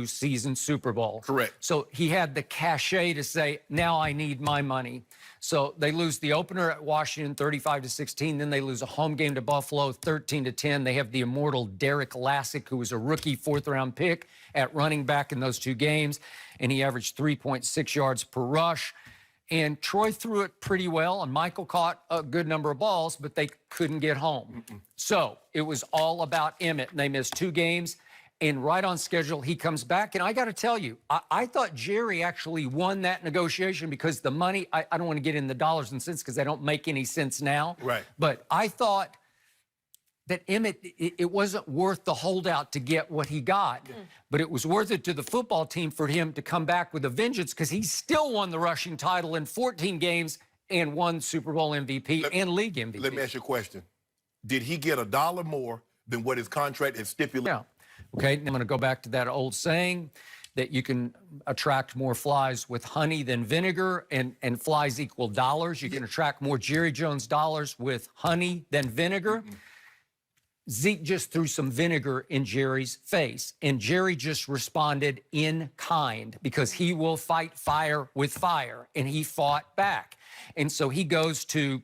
season Super Bowl. Correct. So he had the cachet to say, now I need my money. So they lose the opener at Washington 35-16. Then they lose a home game to Buffalo 13-10. They have the immortal Derek Lassick, who was a rookie 4th-round pick at running back in those 2 games. And he averaged 3.6 yards per rush. And Troy threw it pretty well, and Michael caught a good number of balls, but they couldn't get home. So it was all about Emmett, and they missed 2 games. And right on schedule, he comes back. And I got to tell you, I thought Jerry actually won that negotiation because the money, I don't want to get in the dollars and cents because they don't make any sense now. Right. But I thought that Emmett, it wasn't worth the holdout to get what he got. But it was worth it to the football team for him to come back with a vengeance because he still won the rushing title in 14 games and won Super Bowl MVP and league MVP. Let me ask you a question. Did he get $1 more than what his contract had stipulated? Yeah. Okay, I'm going to go back to that old saying that you can attract more flies with honey than vinegar, and flies equal dollars. You can attract more Jerry Jones dollars with honey than vinegar. Zeke just threw some vinegar in Jerry's face, and Jerry just responded in kind because he will fight fire with fire, and he fought back. And so he goes to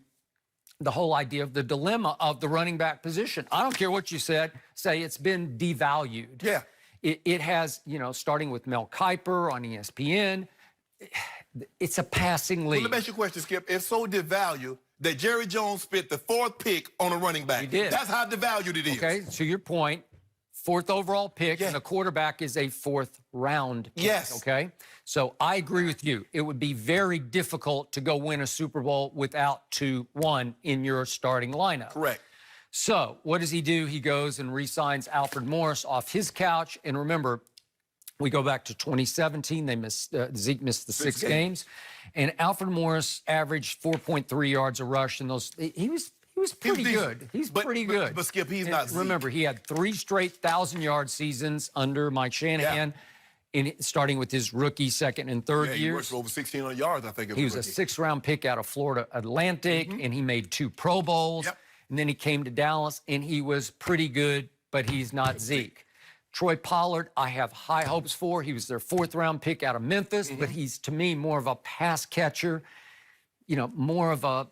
the whole idea of the dilemma of the running back position. I don't care what you say it's been devalued. Yeah. It has, you know, starting with Mel Kiper on ESPN, it's a passing league. Well, let me ask you a question, Skip. It's so devalued that Jerry Jones spent the 4th pick on a running back. He did. That's how devalued it is. Okay, to your point, 4th overall pick, and the quarterback is a 4th round pick. Yes. Okay, so I agree with you. It would be very difficult to go win a Super Bowl without 2-1 in your starting lineup. Correct. So what does he do? He goes and re-signs Alfred Morris off his couch. And remember, we go back to 2017. They missed Zeke missed the 6 games, and Alfred Morris averaged 4.3 yards a rush in those. He was pretty good. He's pretty good. But Skip, he's not Zeke. Remember, he had 3 straight 1,000-yard seasons under Mike Shanahan, starting with his rookie 2nd and 3rd years. He worked for over 1,600 yards, I think. He was a 6th-round pick out of Florida Atlantic, and he made 2 Pro Bowls. And then he came to Dallas, and he was pretty good, but he's not Zeke. Troy Pollard, I have high hopes for. He was their 4th-round pick out of Memphis, but he's, to me, more of a pass catcher, you know, more of a,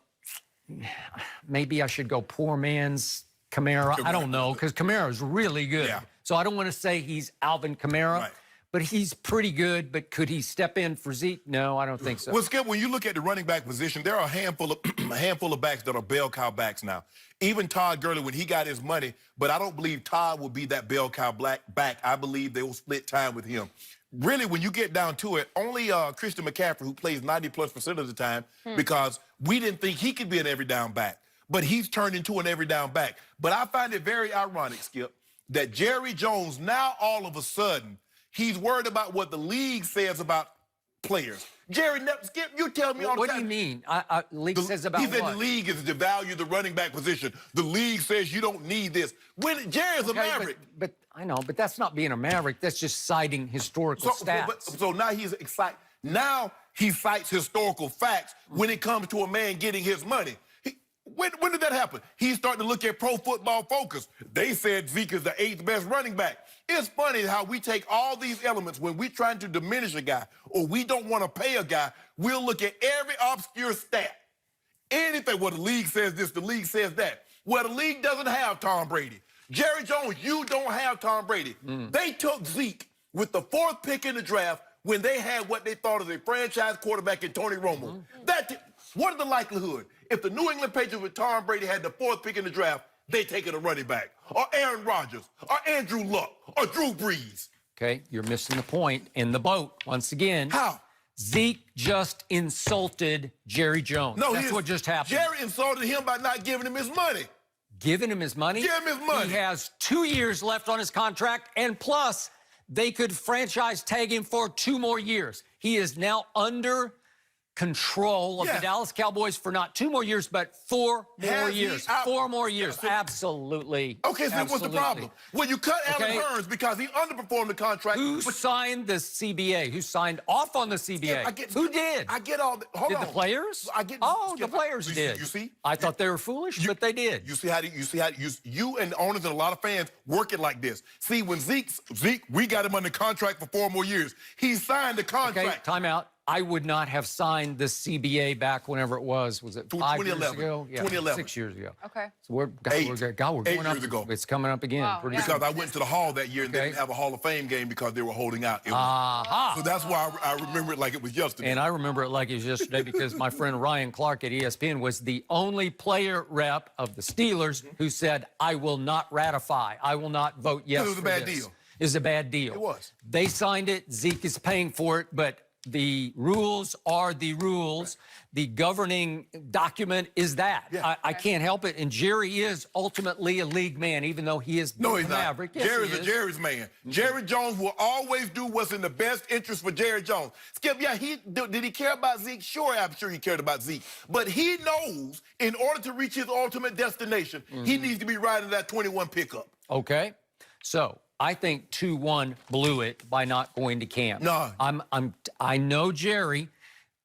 maybe I should go poor man's Kamara. I don't know, because Kamara is really good. So I don't want to say he's Alvin Kamara, but he's pretty good. But could he step in for Zeke? No, I don't think so. Well, Skip, when you look at the running back position, there are a handful of backs that are bell cow backs now. Even Todd Gurley, when he got his money, but I don't believe Todd will be that bell cow back. I believe they will split time with him. Really, when you get down to it, only Christian McCaffrey, who plays 90+% of the time, because we didn't think he could be an every down back. But he's turned into an every down back. But I find it very ironic, Skip, that Jerry Jones now all of a sudden, he's worried about what the league says about players. Jerry, Skip, you tell me all the time. What do you mean? League says about what? He said the league is devalue the running back position. The league says you don't need this. When Jerry's a maverick. But I know, but that's not being a maverick. That's just citing historical stats. So now he's excited. Now he cites historical facts when it comes to a man getting his money. When did that happen? He's starting to look at Pro Football Focus. They said Zeke is the 8th best running back. It's funny how we take all these elements when we're trying to diminish a guy or we don't want to pay a guy. We'll look at every obscure stat. Anything, well, the league says this, the league says that. Well, the league doesn't have Tom Brady. Jerry Jones, you don't have Tom Brady. They took Zeke with the 4th pick in the draft when they had what they thought of a franchise quarterback in Tony Romo. What is the likelihood? If the New England Patriots with Tom Brady had the 4th pick in the draft, they taking a running back, or Aaron Rodgers, or Andrew Luck, or Drew Brees. Okay, you're missing the point in the boat once again. How? Zeke just insulted Jerry Jones. No, that's what just happened. Jerry insulted him by not giving him his money. Giving him his money? Give him his money. He has 2 years left on his contract, and plus, they could franchise tag him for 2 more years. He is now under control of the Dallas Cowboys for not 2 more years, but 4 more years. 4 more years. Absolutely. Okay, so what's the problem? Well, you cut Alan Hearns because he underperformed the contract. Who signed the CBA? Who signed off on the CBA? Who did? I get all the... Hold on. Did the players? The players did. You see? I thought they were foolish, but they did. You see how you and the owners and a lot of fans work it like this. See, when Zeke, we got him under contract for 4 more years. He signed the contract. Okay, time out. I would not have signed the CBA back whenever it was. Was it 5 years ago? Yeah, 2011. 6 years ago. Okay. So we're going 8 up. years ago. It's coming up again. Wow, pretty Because soon. I went to the Hall that year and they didn't have a Hall of Fame game because they were holding out. Aha. So that's why I remember it like it was yesterday. And I remember it like it was yesterday because my friend Ryan Clark at ESPN was the only player rep of the Steelers who said, I will not ratify. I will not vote yes. It was a bad deal. It was a bad deal. It was. They signed it. Zeke is paying for it, but the rules are the rules. Right. The governing document is that. Yeah. I can't help it. And Jerry is ultimately a league man, even though he is no, he's a not. Maverick. Yes, Jerry's a Jerry's man. Jerry Jones will always do what's in the best interest for Jerry Jones. Skip, yeah, did he care about Zeke? Sure, I'm sure he cared about Zeke. But he knows in order to reach his ultimate destination, he needs to be riding that 21 pickup. Okay. So I think 2-1 blew it by not going to camp. No. I know Jerry.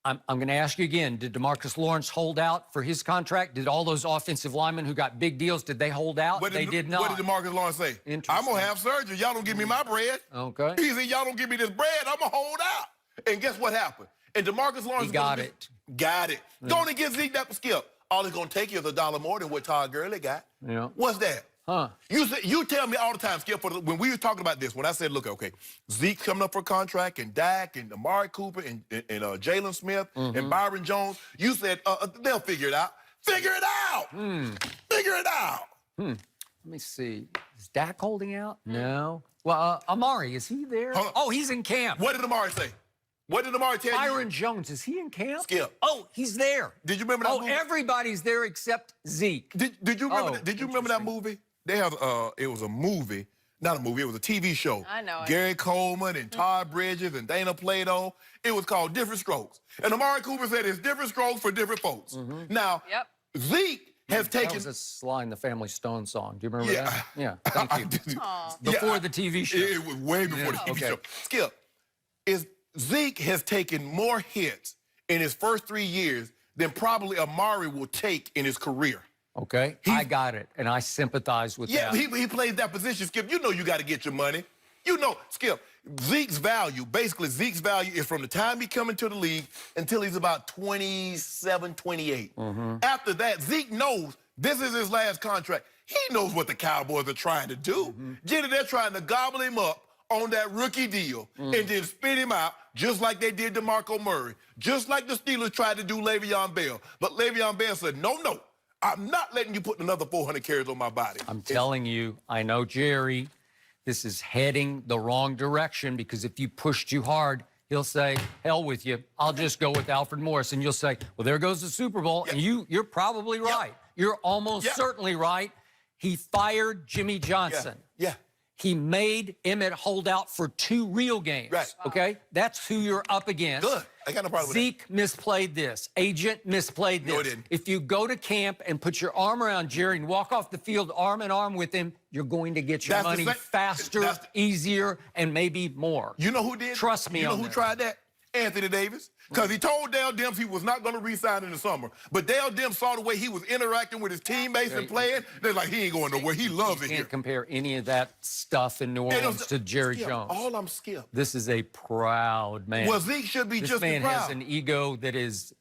I'm going to ask you again. Did DeMarcus Lawrence hold out for his contract? Did all those offensive linemen who got big deals, did they hold out? They did not. What did DeMarcus Lawrence say? I'm going to have surgery. Y'all don't give me my bread. Okay. He said, y'all don't give me this bread. I'm going to hold out. And guess what happened? And DeMarcus Lawrence got it. Got it. Yeah. Don't get Zeke that Skip. All it's going to take you is $1 more than what Todd Gurley got. Yeah. What's that? Huh. You tell me all the time, Skip, when we were talking about this, when I said, look, okay, Zeke coming up for a contract, and Dak, and Amari Cooper, and Jalen Smith, and Byron Jones, you said, they'll figure it out. Figure it out! Figure it out! Let me see. Is Dak holding out? No. Well, Amari, is he there? Oh, he's in camp. What did Amari say? What did Amari tell you? Byron Jones, is he in camp? Skip. Oh, he's there. Did you remember that movie? Everybody's there except Zeke. Did you remember Did you remember that movie? They have it was a movie, not a movie, it was a TV show. I know it. Gary Coleman and Todd Bridges and Dana Plato. It was called Different Strokes. And Amari Cooper said it's different strokes for different folks. Now, Zeke has taken... That was a Sly and the Family Stone song. Do you remember that? Yeah, thank you. Aw. Before the TV show. It was way before the TV show. Skip, Zeke has taken more hits in his first 3 years than probably Amari will take in his career. Okay, I got it, and I sympathize with that. Yeah, he plays that position, Skip. You know you got to get your money. You know, Skip, Zeke's value is from the time he come into the league until he's about 27, 28. After that, Zeke knows this is his last contract. He knows what the Cowboys are trying to do. Jenny, they're trying to gobble him up on that rookie deal and then spit him out just like they did DeMarco Murray, just like the Steelers tried to do Le'Veon Bell. But Le'Veon Bell said, no, I'm not letting you put another 400 carries on my body. I'm telling you, I know Jerry, this is heading the wrong direction because if you push too hard, he'll say, hell with you. I'll just go with Alfred Morris. And you'll say, well, there goes the Super Bowl. And you're probably right. You're almost certainly right. He fired Jimmy Johnson. Yeah. He made Emmett hold out for 2 real games. Right. Okay? That's who you're up against. Good. I got no problem with that. Zeke misplayed this. Agent misplayed this. No, he didn't. If you go to camp and put your arm around Jerry and walk off the field arm in arm with him, you're going to get your money faster, easier, and maybe more. You know who did? Trust me on You know who tried that? Anthony Davis. Because he told Dale Demps he was not going to re-sign in the summer. But Dale Demps saw the way he was interacting with his teammates and playing. They're like, he ain't going nowhere. He loves it here. You can't compare any of that stuff in New Orleans to Jerry Jones. All I'm Skip. This is a proud man. Well, Zeke should be just as proud. This man has an ego that is...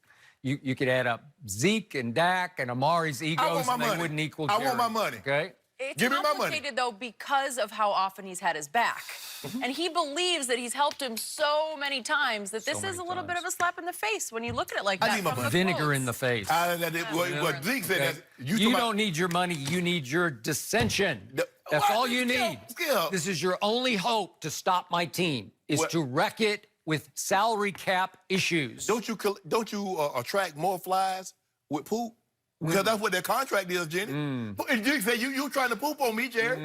You could add up Zeke and Dak and Amari's egos, and they wouldn't equal Jerry. I want my money. Okay? It's Give me my money. complicated, though, because of how often he's had his back. And he believes that he's helped him so many times that this is a little bit of a slap in the face when you look at it like that. I need my from money. the Vinegar quotes. in the face. What Zeke said, You don't need your money. You need your dissension. That's all you need. Skip. This is your only hope to stop my team, is to wreck it with salary cap issues. Don't you attract more flies with poop? Because that's what their contract is, Jenny. And you say, you trying to poop on me, Jerry.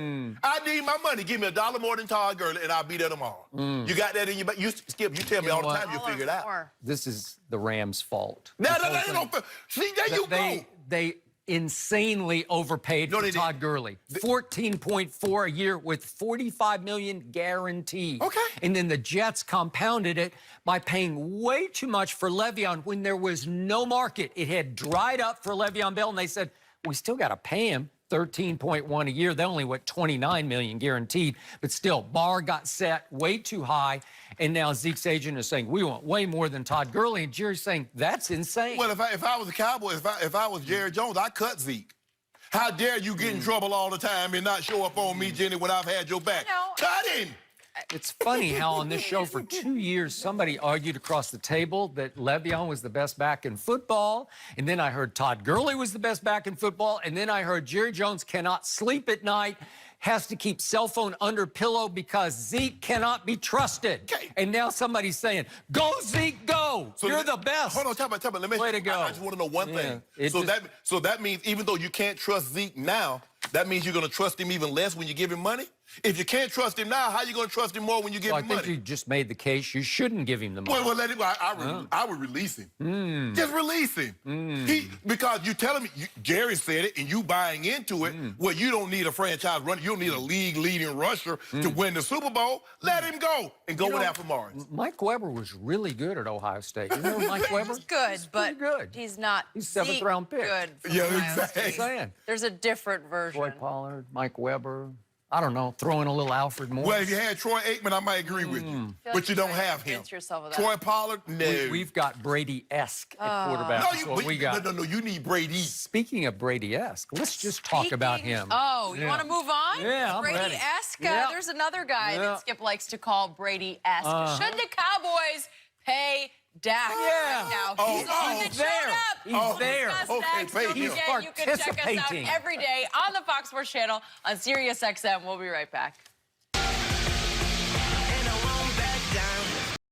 I need my money. Give me $1 more than Todd Gurley, and I'll be there tomorrow. You got that in your back? Skip, you tell me all the time you figure it out. This is the Rams' fault. No, see, there you go. They insanely overpaid for Todd Gurley. 14.4 a year with $45 million guaranteed. Okay. And then the Jets compounded it by paying way too much for Le'Veon when there was no market. It had dried up for Le'Veon Bell, and they said, we still got to pay him. 13.1 a year. They only went 29 million guaranteed, but still, bar got set way too high. And now Zeke's agent is saying we want way more than Todd Gurley, and Jerry's saying that's insane. Well, if I was a Cowboy, if I was Jerry Jones, I'd cut Zeke. How dare you get in trouble all the time and not show up on me, Jenny, when I've had your back? Cut him. It's funny how on this show for 2 years, somebody argued across the table that Le'Veon was the best back in football. And then I heard Todd Gurley was the best back in football. And then I heard Jerry Jones cannot sleep at night, has to keep cell phone under pillow because Zeke cannot be trusted. Okay. And now somebody's saying, go, Zeke, go. So you're the best. Hold on, tell me. Let me. Way to go. I just want to know one thing. So that means even though you can't trust Zeke now, that means you're going to trust him even less when you give him money? If you can't trust him now, how are you going to trust him more when you give him money? I think you just made the case you shouldn't give him the money. Well, let him. I would release him. Just release him. Because you telling me, Jerry said it, and you buying into it. Well, you don't need a franchise runner. You don't need a league-leading rusher to win the Super Bowl. Let him go and go with Alfred Morris. Mike Weber was really good at Ohio State. You remember Mike Weber? He's good, but good. He's not. He's seventh-round pick. Good. Yeah, exactly. Saying. There's a different version. Troy Pollard, Mike Weber. I don't know, throw in a little Alfred Morris. Well, if you had Troy Aikman, I might agree with you. But you don't have him. Troy Pollard, no. We've got Brady-esque at quarterback. That's what we got. No, you need Brady. Speaking of Brady-esque, let's just talk about him. Oh, you want to move on? Yeah, I'm ready. Brady-esque? Yeah. There's another guy that Skip likes to call Brady-esque. Should the Cowboys pay Dak right now? He's on the there. He's there. Okay, you can check us out every day on the Fox Sports Channel on Sirius XM. We'll be right back.